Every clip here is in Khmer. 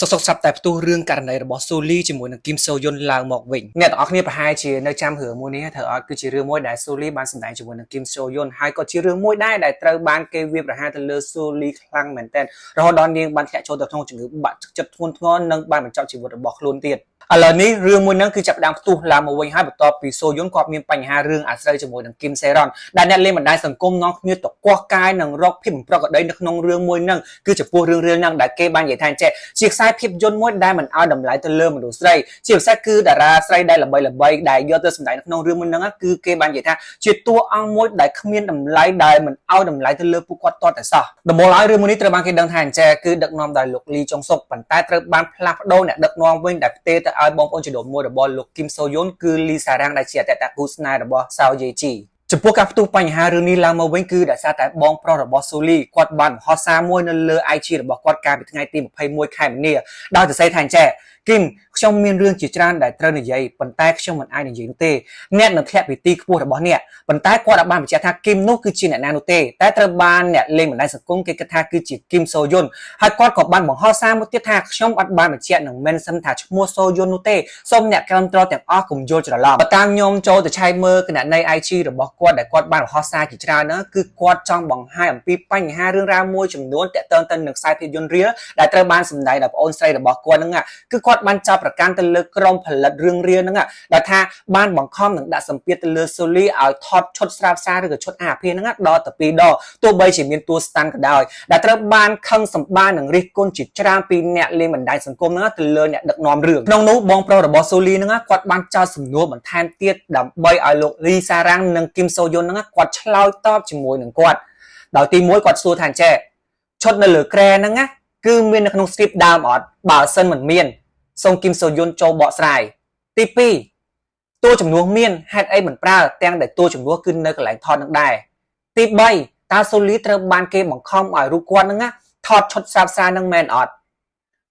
សុកស្រាប់តែផ្ទុះរឿងករណីរបស់ស៊ូលីជាមួយនឹងគីមសូយុនឡើងមកវិញអ្នកទាំងអស់គ្នាប្រហែលជានៅចាំរឿងមួយនេះត្រូវអត់គឺជារឿងមួយដែលស៊ូលីបានសម្ដែងជាមួយនឹងគីមសូយុនហើយក៏ជារឿងមួយដែរដែលត្រូវបានគេវាយប្រហារទៅលើស៊ូលីខ្លាំងមែនទែនរហូតដល់នាងបានធ្លាក់ចូលទៅក្នុងជំងឺបាក់ទឹកចិត្តធ្ងន់ធ្ងរនិងបានបញ្ចប់ជីវិតរបស់ខ្លួនទៀតឥឡូវនេះរឿងមួយហ្នឹងគឺចាប់ផ្ដើមផ្ទុះឡើងមកវិញហើយបន្ទាប់ពីសូយុនគាត់មានបញ្ហារឿងអាស្រូវជាមួយនឹងគីមសេរ៉ុនដែលអ្នកលេងបណ្ដាញសង្គមនាំគ្នាទៅកោះកាយនិងរកភាពប្រក្រតីនៅក្នុងរឿងមួយហ្នឹងគឺចំពោះរឿងហ្នឹងដែលគេបាននិយាយថាចេះជាខ្សែភាពយន្តមួយដែលមិនឲ្យតម្លៃទៅលើមនុស្សស្រីជាពិសេសគឺតារាស្រីដែលល្បីៗដែលយកទៅសម្ដែងនៅក្នុងរឿងមួយហ្នឹងគឺគេបាននិយាយថាជាតួអង្គមួយដែលគ្មានតម្លៃដែលមិនឲ្យតម្លៃទៅលើពួកគាត់តតែសោះដំបូងឡើយរឿងមួយនេះត្រូវបានគេដឹងថាចេះគឺដឹកនាំដោយលោកលីចុងសុកប៉ុន្តែត្រូវបានផ្លាស់ប្ដូរអ្នកដឹកនាំវិញដែលផ្ទេរទៅឲ្យបងប្អូនជីដូនមួយរបស់លោកគីមសូយុនគឺលីសារ៉ាំងដែលជាអតីតគូស្នេហ៍របស់សាវយេជីចំពោះការផ្ទុះបញ្ហារឿងនេះឡើងមកវិញគឺដោយសារតែបងប្រុសរបស់ស៊ូលីគាត់បានបង្ហោះសារមួយនៅលើ IG របស់គាត់កាលពីថ្ងៃទី21ខែមីនាដោយសរសេរថាចេះគីមខ្ញុំមានរឿងជាច្រើនដែលត្រូវនិយាយប៉ុន្តែខ្ញុំមិនអាចនិយាយនោះទេអ្នកនឹងធ្លាក់ពីទីខ្ពស់របស់អ្នកប៉ុន្តែគាត់បានបញ្ជាក់ថាគីមនោះគឺជាអ្នកណានោះទេតែត្រូវបានអ្នកលេងបណ្ដាញសង្គមគេគិតថាគឺជាគីមសូយុនហើយគាត់ក៏បានបង្ហោះសារមួយទៀតថាខ្ញុំអត់បានបញ្ជាក់នឹងមិនសិនថាឈ្មោះសូយុននោះទេសូមអ្នកគ្រប់គ្រងទាំងអស់កុំយល់ច្រឡំបើតាមខ្ញុំចូលទៅឆែកមើលគណនី IG របស់គាត់ដែលគាត់បានបង្ហោះសារជាច្រើនហ្នឹងគឺគាត់ចង់បង្ហាញអំពីបញ្ហារឿងរ៉ាវមួយចំនួនទាក់ទងទៅនឹងខ្សែភាពយន្តរៀលដែលត្រូវបានសម្ដែងដោយប្អូនស្រីរបស់គាត់ហ្នឹងគឺគាត់បានចាប់ប្រកាន់ទៅលើក្រុមផលិតរឿងរៀលហ្នឹងដែលថាបានបង្ខំនឹងដាក់សម្ពាធទៅលើស៊ូលីឲ្យថតឈុតស្រាបសារឬក៏ឈុតអាភាហ្នឹងដល់ទៅ2ដងទោះបីជាមានតួស្តាន់ក៏ដោយដែលត្រូវបានខឹងសម្បានឹងរិះគន់ជាច្រើនពីអ្នកលេងបណ្ដាញសង្គមហ្នឹងទៅលើអ្នកដឹកនាំរឿងក្នុងនោះបងប្រុសរបស់ស៊ូលីហ្នឹងគាត់បានចោទសំណួរបន្ថែមទៀតដើម្បីឲ្យលោកលីសារ៉ាំងនិងគីមសូយុនហ្នឹងគាត់ឆ្លើយតបជាមួយនឹងគាត់ដោយទី1គាត់សួរថាចេះឈុតនៅលើក្រែហ្នឹងគឺមាននៅក្នុង script ដើមអត់បើសិនមិនមានសូមគីមសូយុនចូលបកស្រាយទី2តួចំនួនមានហេតុអីមិនប្រើទាំងដែលតួចំនួនគឺនៅកន្លែងថតនឹងដែរទី3តើសូលីត្រូវបានគេបង្ខំឲ្យរូបគាត់ហ្នឹងថតឈុតស្រាបសារនឹងមែនអត់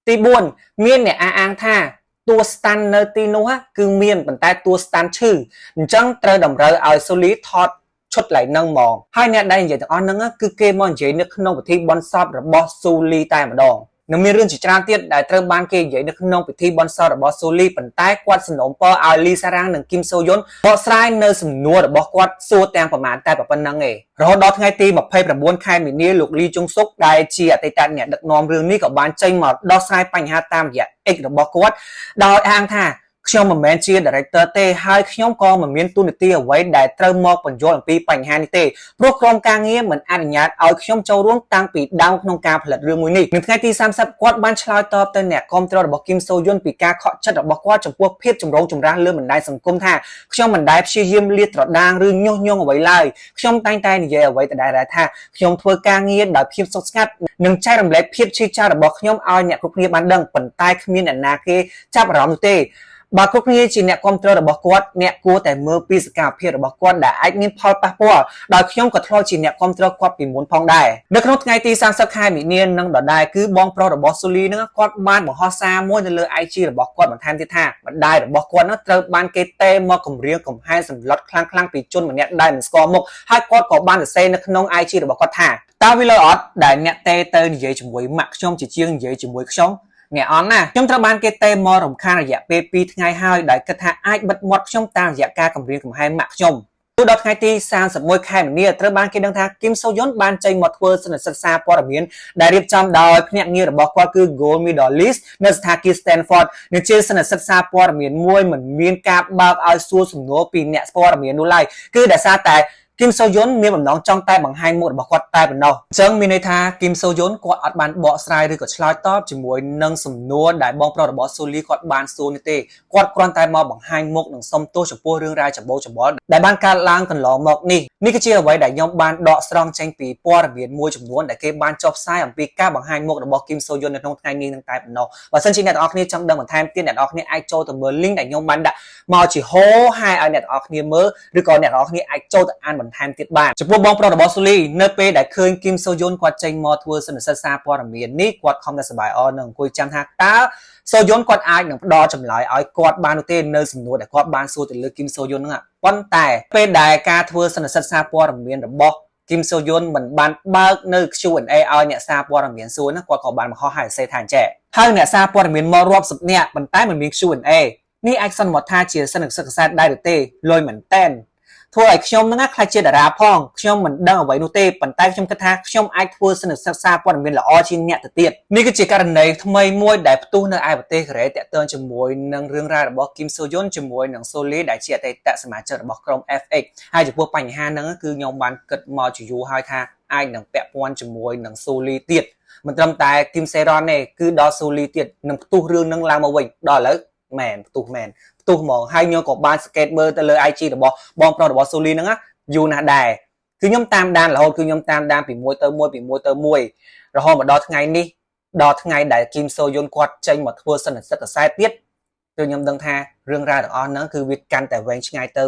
ទី4មានអ្នកអាងថាតួស្តាន់នៅទីនោះគឺមានប៉ុន្តែតួស្តាន់ឈឺអញ្ចឹងត្រូវតម្រូវឲ្យសូលីថតឈុតឡើងនឹងហ្មងហើយអ្នកដែលនិយាយទាំងអស់ហ្នឹងគឺគេមកនិយាយនៅក្នុងពិធីបុណ្យសពរបស់ស៊ូលីតែម្ដងនឹងមានរឿងជាច្រើនទៀតដែលត្រូវបានគេនិយាយនៅក្នុងពិធីបុណ្យសពរបស់ស៊ូលីប៉ុន្តែគាត់សំណូមពរឲ្យលីសារ៉ាំងនិងគីមសូយុនបកស្រាយនៅសំណួររបស់គាត់សួរទាំងប្រមាណតែប៉ុណ្្នឹងឯងរហូតដល់ថ្ងៃទី29ខែមីនាលោកលីចុងសុកដែលជាអតីតអ្នកដឹកនាំរឿងនេះក៏បានចេញមកដោះស្រាយបញ្ហាតាមរយៈ X របស់គាត់ដោយអាងថាខ្ញុំមិនមែនជា director ទេហើយខ្ញុំក៏មិនមានទូនាទីអ្វីដែលត្រូវមកបញ្យល់អំពីបញ្ហានេះទេព្រោះក្រុមការងារមិនអនុញ្ញាតឲ្យខ្ញុំចូលរួមតាំងពីដើមក្នុងការផលិតរឿងមួយនេះនៅថ្ងៃទី30គាត់បានឆ្លើយតបទៅអ្នកគាំទ្ររបស់គីមសូយុនពីការខកចិត្តរបស់គាត់ចំពោះភាពចម្រូងចម្រាសលើបណ្ដាញសង្គមថាខ្ញុំមិនដែលព្យាយាមលាតត្រដាងឬញុះញង់អ្វីឡើយខ្ញុំតែងតែនិយាយអ្វីដដែលថាខ្ញុំធ្វើការងារដោយភាពសុខស្ងាត់និងចែករំលែកភាពជឿជាក់របស់ខ្ញុំឲ្យអ្នកគ្រប់គ្នាបានដឹងប៉ុន្តែគ្មានអ្នកណាគេចាប់អារម្មណ៍នោះទេបើគ្រប់គ្នាជាអ្នកគ្រប់គ្រងរបស់គាត់អ្នកគួរតែមើលពីសកម្មភាពរបស់គាត់ដែលអាចមានផលប៉ះពាល់ដោយខ្ញុំក៏ធ្លាប់ជាអ្នកគ្រប់គ្រងគាត់ពីមុនផងដែរនៅក្នុងថ្ងៃទី30ខែមីនានឹងដដែលគឺបងប្រុសរបស់ស៊ូលីនឹងគាត់បានបង្ហោះសារមួយនៅលើ IG របស់គាត់បន្ថែមទៀតថាម្ដាយរបស់គាត់នឹងត្រូវបានគេតេមកគម្រាមកំហែងសម្លុតខ្លាំងពីជនម្នាក់ដែលមិនស្គាល់មុខហើយគាត់ក៏បានសរសេរនៅក្នុង IG របស់គាត់ថាតើវាលើអត់ដែលអ្នកតេទៅនិយាយជាមួយម៉ាក់ខ្ញុំជាជាងនិយាយជាមួយខ្ញុំអ្នកអន់ណាខ្ញុំត្រូវបានគេតេមករំខានរយៈពេល2ថ្ងៃហើយដែលគិតថាអាចបិទមាត់ខ្ញុំតាមរយៈការគម្រាមកំហែងម៉ាក់ខ្ញុំដល់ថ្ងៃទី31ខែមីនាត្រូវបានគេដឹងថាគីមសូយុនបានចេញមកធ្វើសន្និសីទសារព័ត៌មានដែលរៀបចំដោយភ្នាក់ងាររបស់គាត់គឺ Gold Medalist នៅស្ថានភាព Stanford និងជាសន្និសីទសារព័ត៌មានមួយមិនមានការបើកឲ្យសួរសំណួរពីអ្នកព័ត៌មាននោះឡើយគឺដោយសារតែគីមសូយុនមានបំណងចង់តែបង្ហាញមុខរបស់គាត់តែប៉ុណ្ណោះអញ្ចឹងមានន័យថាគីមសូយុនគាត់អត់បានបកស្រាយឬក៏ឆ្លើយតបជាមួយនឹងសំណួរដែលបងប្រុសរបស់ស៊ូលីគាត់បានសួរនេះទេគាត់គ្រាន់តែមកបង្ហាញមុខនិងសុំទោសចំពោះរឿងរ៉ាវច្បោកច្បល់ដែលបានកើតឡើងកន្លងមកនេះគឺជាអ្វីដែលខ្ញុំបានដកស្រង់ចេញពីព័ត៌មានមួយចំនួនដែលគេបានចុះផ្សាយអំពីការបង្ហាញមុខរបស់គីមសូយុននៅក្នុងថ្ងៃនេះនឹងតែប៉ុណ្ណោះបើសិនជាអ្នកទាំងអស់គ្នាចង់ដឹងបន្ថែមទៀតអ្នកទាំងអស់គ្នាអាចចូលទៅមើល link ដែលខ្ញុំបានដាក់មកជាហោហើយឲ្យអ្នកទាំងអស់គ្នាមើលឬក៏អ្នកទាំងអស់គ្នាអាចចូលទៅអានបន្ថែមទៀតបានចំពោះបងប្រុសរបស់ស៊ូលីនៅពេលដែលឃើញគីមសូយុនគាត់ចេញមកធ្វើសន្និសីទសារព័ត៌មាននេះគាត់ខំតែសប្បាយអរនឹងអង្គុយចាំថាតើសូយុនគាត់អាចនឹងផ្ដល់ចម្លើយឲ្យគាត់បាននោះទេនៅសំណួរដែលគាត់បានសួរទៅលើគីមសូយុនហ្នឹងប៉ុន្តែពេលដែលការធ្វើសន្និសីទសារព័ត៌មានរបស់ Kim So Yoon មិនបានបើកនៅ Q&A ឲ្យអ្នកសារព័ត៌មានសួរណាគាត់ក៏បានបង្ហោះហើយសេថាអញ្ចឹងហើយអ្នកសារព័ត៌មានមករាប់សិបនាក់ប៉ុន្តែមិនមាន Q&A នេះអាចសន្មតថាជាសិនសិក្សាសាស្ត្រដែរឬទេលុយមែនតែនធ្វើឲ្យខ្ញុំហ្នឹងខ្លាចជាតារាផងខ្ញុំមិនដឹងអ្វីនោះទេប៉ុន្តែខ្ញុំគិតថាខ្ញុំអាចធ្វើសិនសិក្សាព័ត៌មានល្អជាងអ្នកទៅទៀតនេះគឺជាករណីថ្មីមួយដែលផ្ទុះនៅឯប្រទេសកូរ៉េតាក់ទងជាមួយនឹងរឿងរ៉ាវរបស់ Kim So Yoon ជាមួយនឹង Solee ដែលជាអតីតសមាជិករបស់ក្រុម FX ហើយចំពោះបញ្ហាហ្នឹងគឺខ្ញុំបានគិតមកជាយូរហើយថាអាចនឹងពាក់ព័ន្ធជាមួយនឹង Solee ទៀតមិនត្រឹមតែ Kim Se-ron ទេគឺដល់ Solee ទៀតនឹងផ្ទុះរឿងហ្នឹងឡើងមកវិញដល់ឥឡូវមែនផ្ទុះហ្មងហើយខ្ញុំក៏បានសង្កេតមើលទៅលើ IG របស់បងប្រុសរបស់ Solee ហ្នឹងយូរណាស់ដែរគឺខ្ញុំតាមដានរហូតគឺខ្ញុំតាមដានពីមួយទៅមួយរហូតមកដល់ថ្ងៃនេះដល់ថ្ងៃដែល Kim So Yoon គាត់ចេញមកធ្វើសន្និសីទកសែតទៀតគឺខ្ញុំដឹងថារឿងរ៉ាវទាំងអស់ហ្នឹងគឺវាកាន់តែវែងឆ្ងាយទៅ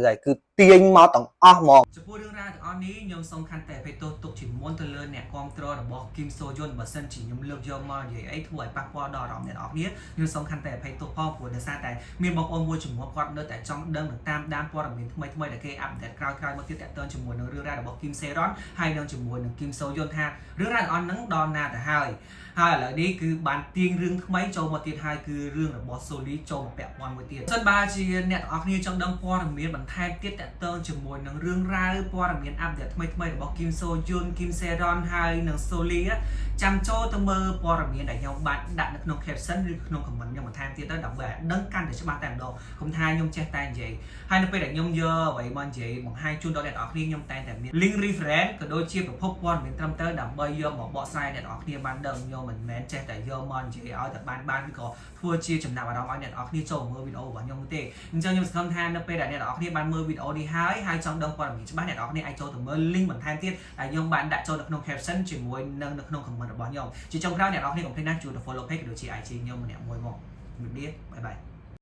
ហើយគឺទាញមកទាំងអស់ហ្មងចំពោះរឿងរ៉ាវទាំងអស់នេះខ្ញុំសូមខន្តីអភ័យទោសទុកជាមុនទៅលើអ្នកគាំទ្ររបស់ Kim So Yoon បើសិនជាខ្ញុំលើកយកមកនិយាយអីធ្វើឲ្យប៉ះពាល់ដល់អារម្មណ៍អ្នកនរគ្នាខ្ញុំសូមខន្តីអភ័យទោសផងព្រោះដោយសារតែមានបងប្អូនមួយចំនួនគាត់នៅតែចង់ដឹងនិងតាមដានព័ត៌មានថ្មីដែលគេអាប់ដេតក្រោយៗមកទៀតតាក់ទងជាមួយនឹងរឿងរ៉ាវរបស់ Kim Se-ron ហើយនឹងជាមួយនឹង Kim So Yoon ថារឿងរ៉ាវទាំងអស់ហ្នឹងដល់ណាទៅហើយឥឡូវនេះគឺបានទាញរឿងថ្មីចូលមកទៀតហើយគឺរឿងរបស់ Solee ចូលមកពាក់ព័ន្ធមួយទៀតសិនបើជាអ្នកទាំងអស់គ្នាចង់ដឹងព័ត៌មានបន្ថែមទៀតតាក់ទងជាមួយនឹងរឿងរ៉ាវព័ត៌មានអាប់ដេតថ្មីរបស់ Kim So Yoon Kim Se-ron ហើយនឹង Solee ចាំចូលទៅមើលព័ត៌មានដែលខ្ញុំបានដាក់នៅក្នុង caption ឬក្នុង comment ខ្ញុំបន្ថែមទៀតទៅដើម្បីឲ្យដឹងកាន់តែច្បាស់តែម្ដងកុំថាខ្ញុំចេះតែនិយាយហើយនៅពេលដែលខ្ញុំយកអ្វីមកនិយាយបង្ហាញជូនដល់អ្នកទាំងអស់គ្នាខ្ញុំតែងតែមាន link reference ក៏ដូចជាប្រភពព័ត៌មានត្រឹមត្រូវដើម្បីយកមកបកស្រាយអ្នកទាំងអស់គ្នាបានដឹងខ្ញុំមិនមែនចេះតែយកមកនិយាយឲ្យតែបានឬក៏ធ្វើជាចំណាប់អារម្មណ៍ឲ្យអ្នកទាំងអស់គ្នាចូលមើលវីដេអូរបស់ខ្ញុំទេអញ្ចឹងខ្ញុំសង្ឃឹមថានៅពេលដែលអ្នកទាំងអស់គ្នាបានមើលវីដេអូនេះហើយចង់ដឹងព័ត៌មានច្បាស់អ្នកទាំងអស់គ្នាអាចចូលទៅមើល link បន្ថែមទៀតដែលខ្ញុំបានដាក់ចូលនៅក្នុង caption ជាមួយនឹងនៅក្នុង comment របស់ខ្ញុំជាចុងក្រោយអ្នកទាំងអស់គ្នាកុំភ្លេចណាជួយទៅ follow page ក៏ដូចជា IG ខ្ញុំម្នាក់មួយមកជំរាបលាបាយបាយ